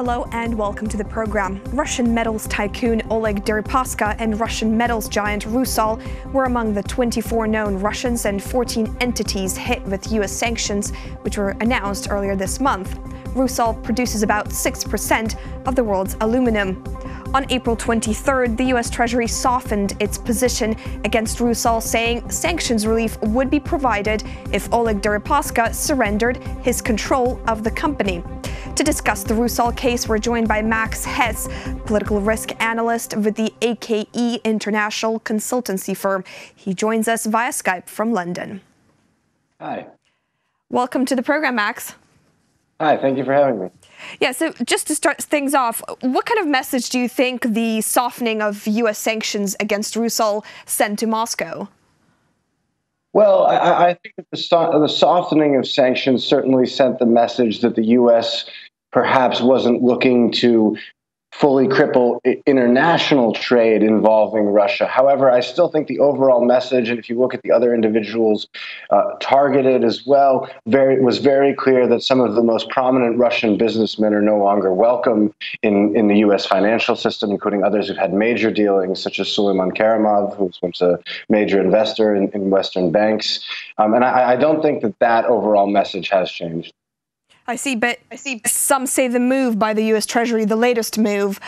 Hello and welcome to the program. Russian metals tycoon Oleg Deripaska and Russian metals giant Rusal were among the 24 known Russians and 14 entities hit with US sanctions, which were announced earlier this month. Rusal produces about 6% of the world's aluminum. On April 23rd, the US Treasury softened its position against Rusal, saying sanctions relief would be provided if Oleg Deripaska surrendered his control of the company. To discuss the Rusal case, we're joined by Max Hess, political risk analyst with the AKE International consultancy firm. He joins us via Skype from London. Hi. Welcome to the program, Max. Hi, thank you for having me. Yeah, so just to start things off, what kind of message do you think the softening of US sanctions against Rusal sent to Moscow? Well, I think that the softening of sanctions certainly sent the message that the U.S. perhaps wasn't looking to fully cripple international trade involving Russia. However, I still think the overall message, and if you look at the other individuals targeted as well, was very clear that some of the most prominent Russian businessmen are no longer welcome in the U.S. financial system, including others who've had major dealings, such as Suleiman Karimov, who's once a major investor in Western banks. And I don't think that overall message has changed. I see some say the move by the US Treasury, the latest move,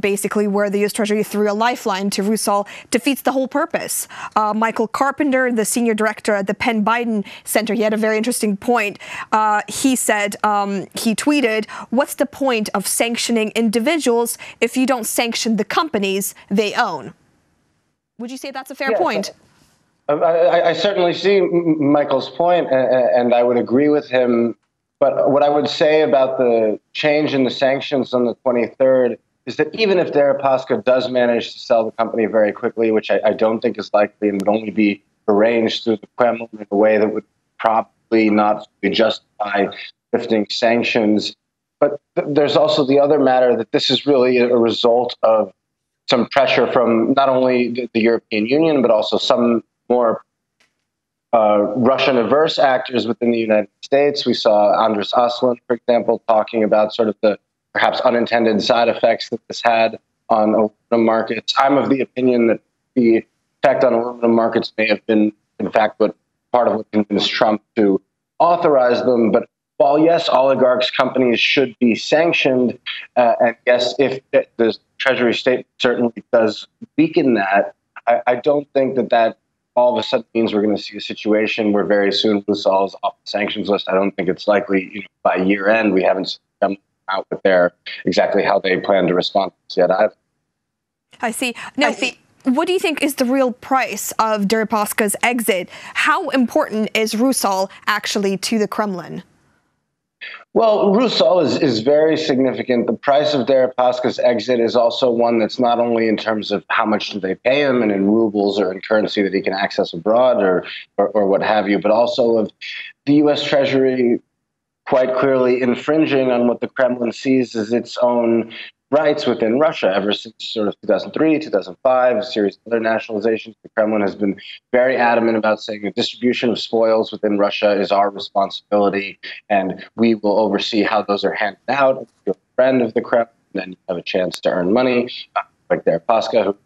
basically where the US Treasury threw a lifeline to Rusal, defeats the whole purpose. Michael Carpenter, the senior director at the Penn Biden Center, he had a very interesting point. He said, he tweeted, "What's the point of sanctioning individuals if you don't sanction the companies they own?" Would you say that's a fair point? I certainly see Michael's point, and I would agree with him. But what I would say about the change in the sanctions on the 23rd is that even if Deripaska does manage to sell the company very quickly, which I don't think is likely and would only be arranged through the Kremlin in a way that would probably not justify lifting sanctions. But there's also the other matter that this is really a result of some pressure from not only the European Union, but also some more Russian-averse actors within the United States. We saw Andres Aslan, for example, talking about sort of the perhaps unintended side effects that this had on aluminum markets. I'm of the opinion that the effect on aluminum markets may have been, in fact, part of what convinced Trump to authorize them. But while, yes, oligarchs' companies should be sanctioned, and yes, if the Treasury statement certainly does weaken that, I don't think that all of a sudden means we're going to see a situation where very soon Rusal is off the sanctions list. I don't think it's likely by year end. We haven't come out with exactly how they plan to respond to this yet either. I see. Now, what do you think is the real price of Deripaska's exit? How important is Rusal actually to the Kremlin? Well, Rusal is very significant. The price of Deripaska's exit is also one that's not only in terms of how much do they pay him and in rubles or in currency that he can access abroad or what have you, but also of the U.S. Treasury quite clearly infringing on what the Kremlin sees as its own rights within Russia. Ever since sort of 2003, 2005, a series of other nationalizations, the Kremlin has been very adamant about saying the distribution of spoils within Russia is our responsibility, and we will oversee how those are handed out. If you're a friend of the Kremlin, then you have a chance to earn money, like Deripaska, who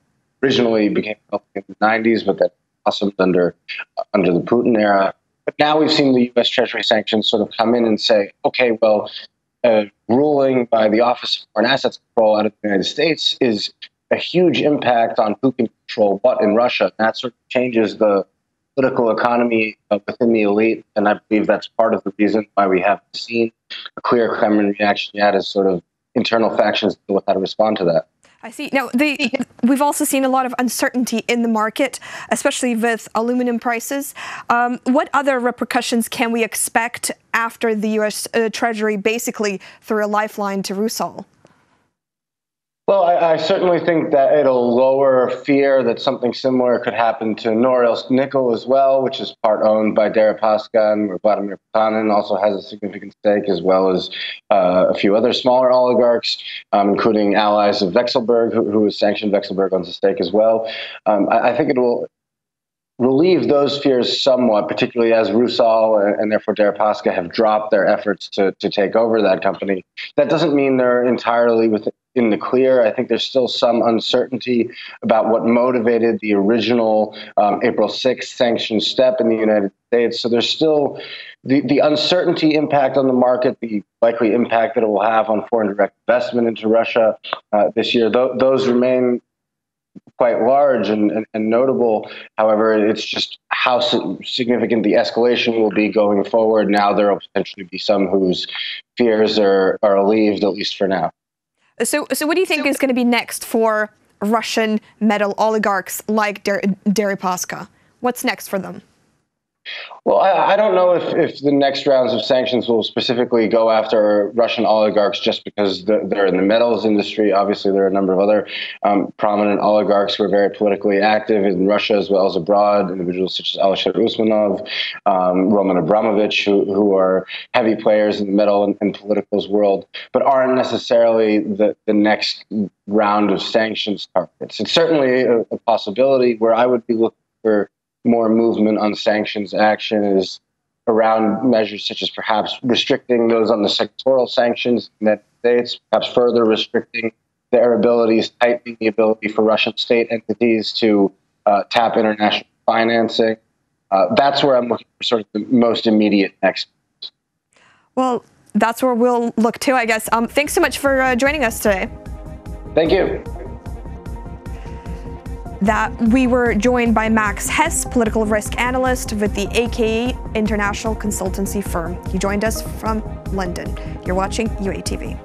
originally became wealthy in the 90s, but then blossomed under the Putin era. But now we've seen the U.S. Treasury sanctions sort of come in and say, okay, well, ruling by the Office of Foreign Assets Control out of the United States is a huge impact on who can control what in Russia. That sort of changes the political economy within the elite, and I believe that's part of the reason why we haven't seen a clear Kremlin reaction yet, as sort of internal factions deal with how to respond to that. I see. Now, we've also seen a lot of uncertainty in the market, especially with aluminum prices. What other repercussions can we expect after the U.S. Treasury basically threw a lifeline to Rusal? Well, I certainly think that it'll lower fear that something similar could happen to Norilsk Nickel as well, which is part owned by Deripaska, and where Vladimir Putin also has a significant stake, as well as a few other smaller oligarchs, including allies of Vekselberg, who is sanctioned. Vekselberg owns a stake as well. I think it will relieve those fears somewhat, particularly as Rusal and therefore Deripaska have dropped their efforts to take over that company. That doesn't mean they're entirely in the clear. I think there's still some uncertainty about what motivated the original April 6th sanction step in the United States. So there's still the uncertainty impact on the market, the likely impact that it will have on foreign direct investment into Russia this year. Those remain quite large and notable. However, it's just how significant the escalation will be going forward. Now there will potentially be some whose fears are relieved, at least for now. So what do you think is going to be next for Russian metal oligarchs like Deripaska? What's next for them? Well, I don't know if the next rounds of sanctions will specifically go after Russian oligarchs just because they're in the metals industry. Obviously, there are a number of other prominent oligarchs who are very politically active in Russia as well as abroad, individuals such as Alisher Usmanov, Roman Abramovich, who are heavy players in the metal and politicals world, but aren't necessarily the next round of sanctions targets. It's certainly a possibility. Where I would be looking for more movement on sanctions action is around measures such as perhaps restricting those on the sectoral sanctions in the United States, perhaps further restricting their abilities, tightening the ability for Russian state entities to tap international financing. That's where I'm looking for sort of the most immediate next. Well, that's where we'll look to, I guess. Thanks so much for joining us today. Thank you. That we were joined by Max Hess, political risk analyst with the AKE International consultancy firm. He joined us from London. You're watching UATV.